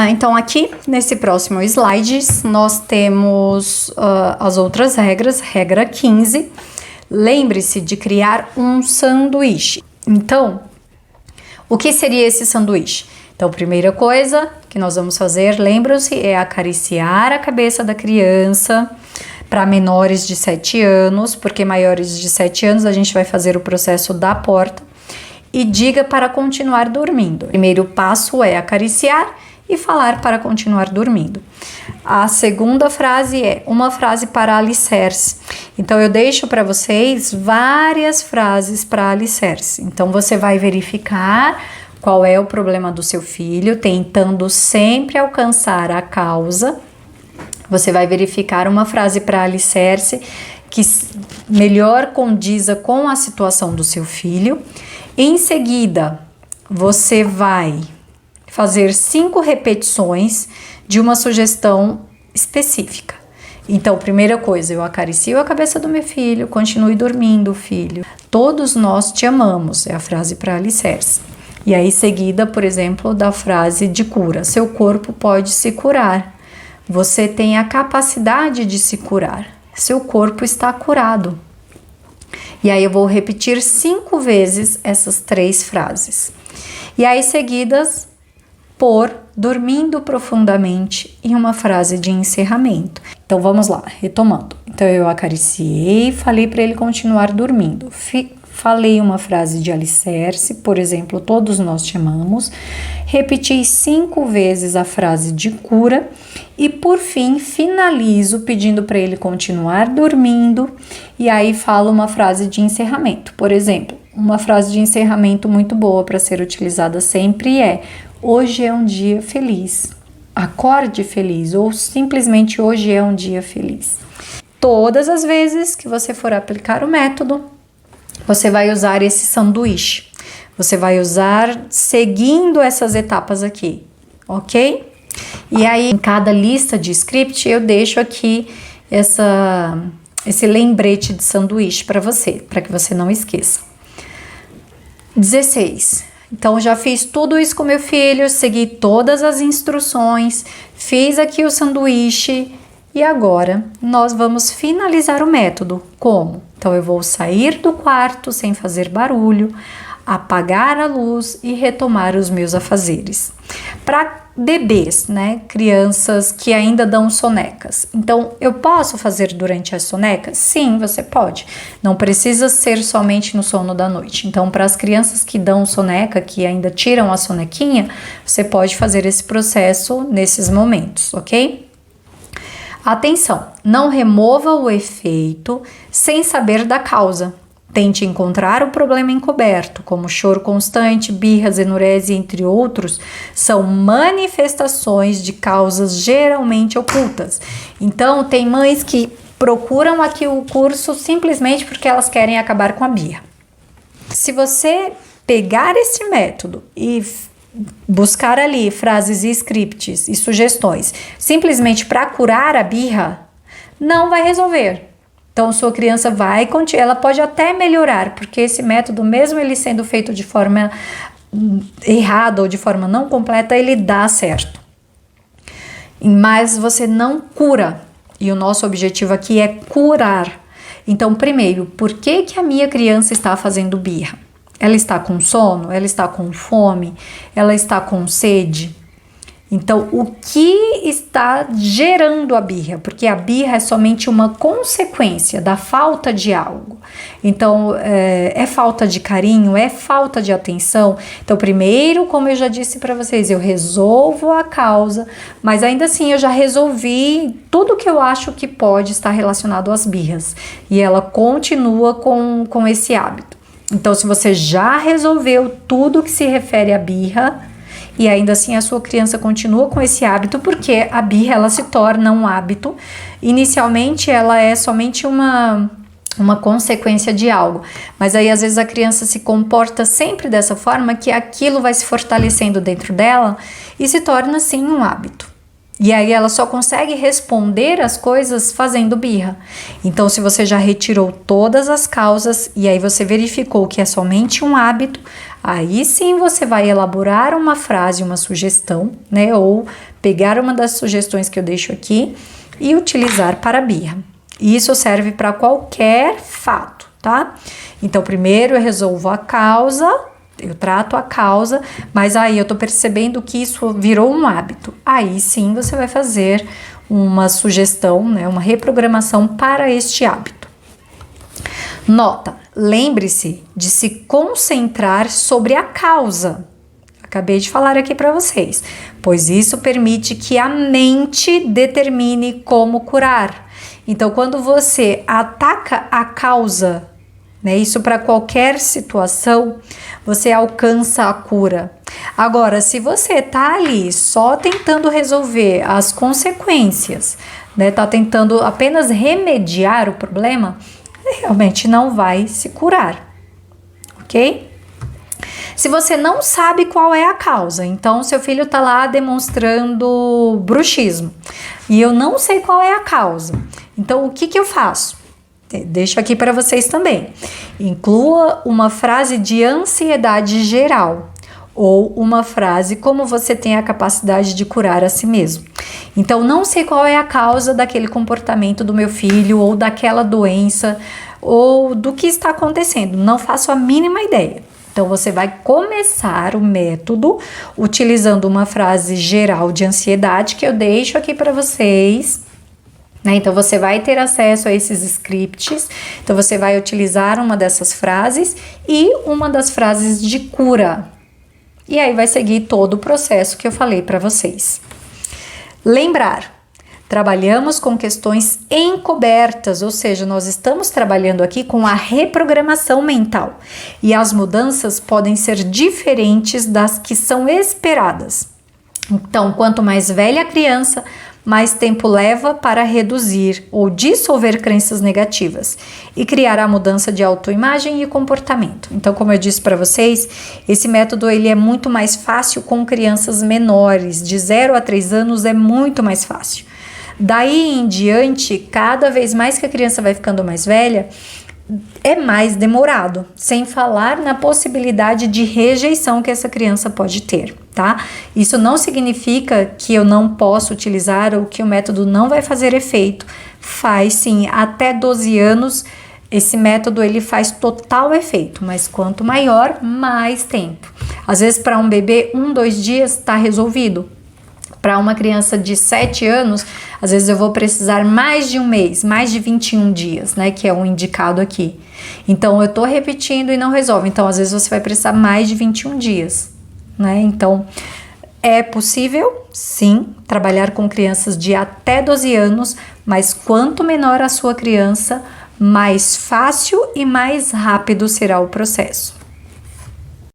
Então, aqui nesse próximo slide, nós temos as outras regras. Regra 15, lembre-se de criar um sanduíche. Então, o que seria esse sanduíche? Então, primeira coisa que nós vamos fazer, lembram-se, é acariciar a cabeça da criança para menores de 7 anos, porque maiores de 7 anos a gente vai fazer o processo da porta, e diga para continuar dormindo. O primeiro passo é acariciar e falar para continuar dormindo. A segunda frase é uma frase para alicerce. Então, eu deixo para vocês várias frases para alicerce. Então, você vai verificar qual é o problema do seu filho, tentando sempre alcançar a causa. Você vai verificar uma frase para alicerce que melhor condiza com a situação do seu filho. Em seguida, você vai fazer 5 repetições de uma sugestão específica. Então, primeira coisa, eu acaricio a cabeça do meu filho, continue dormindo, filho. Todos nós te amamos, é a frase para alicerce. E aí, seguida, por exemplo, da frase de cura. Seu corpo pode se curar. Você tem a capacidade de se curar. Seu corpo está curado. E aí eu vou repetir 5 vezes essas 3 frases. E aí, seguidas por dormindo profundamente em uma frase de encerramento. Então, vamos lá, retomando. Então, eu acariciei, falei para ele continuar dormindo. Falei uma frase de alicerce, por exemplo, todos nós te amamos. Repeti 5 vezes a frase de cura e, por fim, finalizo pedindo para ele continuar dormindo e aí falo uma frase de encerramento. Por exemplo, uma frase de encerramento muito boa para ser utilizada sempre é: hoje é um dia feliz, acorde feliz, ou simplesmente hoje é um dia feliz. Todas as vezes que você for aplicar o método, você vai usar esse sanduíche. Você vai usar seguindo essas etapas aqui, ok? E aí, em cada lista de script, eu deixo aqui esse lembrete de sanduíche para que você não esqueça. 16. Então, já fiz tudo isso com meu filho, segui todas as instruções, fiz aqui o sanduíche e agora nós vamos finalizar o método. Como? Então, eu vou sair do quarto sem fazer barulho, apagar a luz e retomar os meus afazeres. Para bebês, né, crianças que ainda dão sonecas. Então, eu posso fazer durante as sonecas? Sim, você pode. Não precisa ser somente no sono da noite. Então, para as crianças que dão soneca, que ainda tiram a sonequinha, você pode fazer esse processo nesses momentos, ok? Atenção, não remova o efeito sem saber da causa. Tente encontrar o problema encoberto, como choro constante, birras, enurese, entre outros, são manifestações de causas geralmente ocultas. Então, tem mães que procuram aqui o curso simplesmente porque elas querem acabar com a birra. Se você pegar esse método e buscar ali frases e scripts e sugestões simplesmente para curar a birra, não vai resolver. Então, sua criança ela pode até melhorar, porque esse método, mesmo ele sendo feito de forma errada ou de forma não completa, ele dá certo. Mas você não cura, e o nosso objetivo aqui é curar. Então, primeiro, por que a minha criança está fazendo birra? Ela está com sono? Ela está com fome? Ela está com sede? Então, o que está gerando a birra? Porque a birra é somente uma consequência da falta de algo. Então, é falta de carinho, é falta de atenção. Então, primeiro, como eu já disse para vocês, eu resolvo a causa, mas ainda assim eu já resolvi tudo que eu acho que pode estar relacionado às birras. E ela continua com esse hábito. Então, se você já resolveu tudo que se refere à birra, e ainda assim a sua criança continua com esse hábito, porque a birra ela se torna um hábito. Inicialmente ela é somente uma consequência de algo, mas aí às vezes a criança se comporta sempre dessa forma que aquilo vai se fortalecendo dentro dela e se torna assim um hábito. E aí ela só consegue responder as coisas fazendo birra. Então, se você já retirou todas as causas e aí você verificou que é somente um hábito, Aí sim você vai elaborar uma frase, uma sugestão, né? Ou pegar uma das sugestões que eu deixo aqui e utilizar para a birra. Isso serve para qualquer fato, tá? Então, primeiro eu resolvo a causa, eu trato a causa, mas aí eu tô percebendo que isso virou um hábito. Aí sim você vai fazer uma sugestão, né? Uma reprogramação para este hábito. Nota, lembre-se de se concentrar sobre a causa. Acabei de falar aqui para vocês, pois isso permite que a mente determine como curar. Então, quando você ataca a causa, né, isso para qualquer situação, você alcança a cura. Agora, se você tá ali só tentando resolver as consequências, né, tá tentando apenas remediar o problema, realmente não vai se curar, ok? Se você não sabe qual é a causa, então seu filho tá lá demonstrando bruxismo e eu não sei qual é a causa, então o que eu faço? Deixo aqui para vocês também. Inclua uma frase de ansiedade geral ou uma frase como você tem a capacidade de curar a si mesmo. Então, não sei qual é a causa daquele comportamento do meu filho ou daquela doença ou do que está acontecendo. Não faço a mínima ideia. Então, você vai começar o método utilizando uma frase geral de ansiedade que eu deixo aqui para vocês. Então, você vai ter acesso a esses scripts. Então, você vai utilizar uma dessas frases e uma das frases de cura. E aí, vai seguir todo o processo que eu falei para vocês. Lembrar, trabalhamos com questões encobertas, ou seja, nós estamos trabalhando aqui com a reprogramação mental. E as mudanças podem ser diferentes das que são esperadas. Então, quanto mais velha a criança, mais tempo leva para reduzir ou dissolver crenças negativas e criar a mudança de autoimagem e comportamento. Então, como eu disse para vocês, esse método ele é muito mais fácil com crianças menores, de 0 a 3 anos é muito mais fácil. Daí em diante, cada vez mais que a criança vai ficando mais velha, é mais demorado, sem falar na possibilidade de rejeição que essa criança pode ter, tá? Isso não significa que eu não posso utilizar ou que o método não vai fazer efeito. Faz sim, até 12 anos esse método ele faz total efeito, mas quanto maior, mais tempo. Às vezes para um bebê, 1-2 dias está resolvido. Para uma criança de 7 anos, às vezes eu vou precisar mais de um mês, mais de 21 dias, né? Que é o indicado aqui. Então, eu tô repetindo e não resolve. Então, às vezes você vai precisar mais de 21 dias, né? Então, é possível, sim, trabalhar com crianças de até 12 anos, mas quanto menor a sua criança, mais fácil e mais rápido será o processo.